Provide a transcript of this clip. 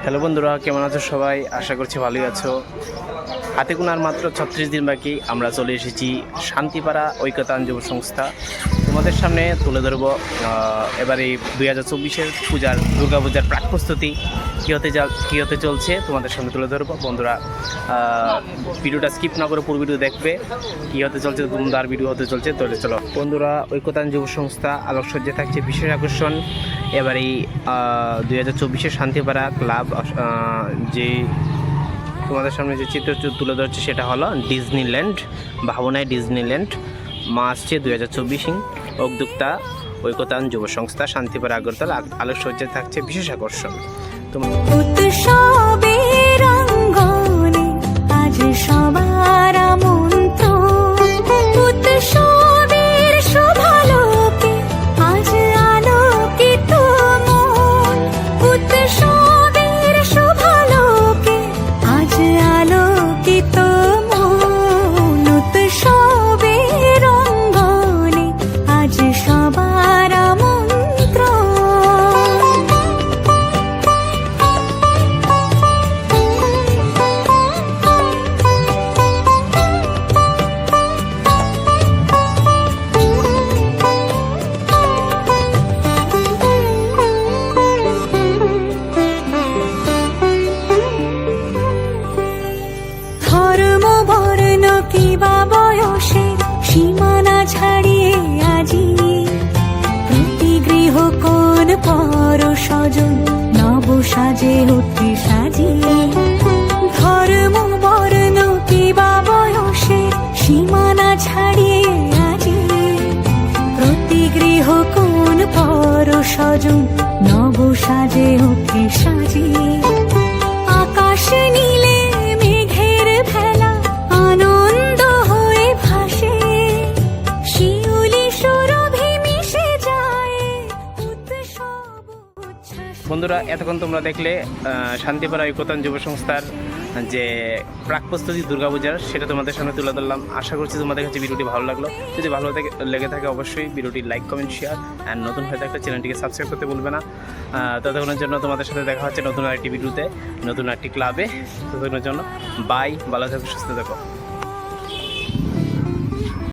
Hello বন্ধুরা, কেমন আছো সবাই? আশা করছি ভালোই আছো। হাতে গোনার মাত্র 36 দিন বাকি আমরা চলে এসেছি শান্তিপাড়া ঐক্যতান যুব সংস্থা। তোমাদের সামনে তুলে ধরবো এবারে 2024-এর দুর্গাপূজার প্রাক প্রস্তুতি কী হতে চলছে তোমাদের সামনে তুলে ধরবো। বন্ধুরা ভিডিওটা স্কিপ না করে পুরো ভিডিও দেখবে। কী হতে চলছে, দুমদার ভিডিও হতে চলছে। তাহলে চলো বন্ধুরা, ঐক্যতান যুব সংস্থা আলোকসজ্জায় থাকছে বিশেষ আকর্ষণ। এবারে 2024-এর শান্তিপাড়া ক্লাব যে তোমাদের সামনে যে চিত্র তুলে ধরছে সেটা হলো ডিজনিল্যান্ড, ভাবনায় ডিজনিল্যান্ড মা আসছে 2024। উদ্যোক্তা ঐক্যতান যুব সংস্থা শান্তিপাড়া আগরতলা আলোকসজ্জায় থাকছে বিশেষ আকর্ষণ। সীমানা ছাড়িয়ে আজি প্রতি গৃহ কোন পর স্বজন নব সাজে অতি সাজিয়ে ধর্ম বর্ণ কিবা বয়সে সীমানা ছাড়িয়ে আজি প্রতি গৃহ কোন পর স্বজন নব সাজে অতি সাজিয়ে আকাশ নীলে মেঘের ভেলা আনন্দ হয়ে ভাসে বন্ধুরা, এতক্ষণ তোমরা দেখলে শান্তিপাড়া ঐক্যতান যুব সংস্থার যে প্রাক প্রস্তুতি দুর্গাপূজার, সেটা তোমাদের সামনে তুলে ধরলাম। আশা করছি তোমাদের কাছে ভিডিওটি ভালো লাগলো। যদি ভালো লেগে থাকে অবশ্যই ভিডিওটি লাইক, কমেন্ট, শেয়ার অ্যান্ড নতুন হয়ে থাকলে চ্যানেলটিকে সাবস্ক্রাইব করতে ভুলবে না। ততক্ষণের জন্য তোমাদের সাথে দেখা হচ্ছে নতুন একটি ভিডিওতে, নতুন একটি ক্লাবে। ততক্ষণের জন্য বাই, ভালো থাকো, সুস্থ থাকো।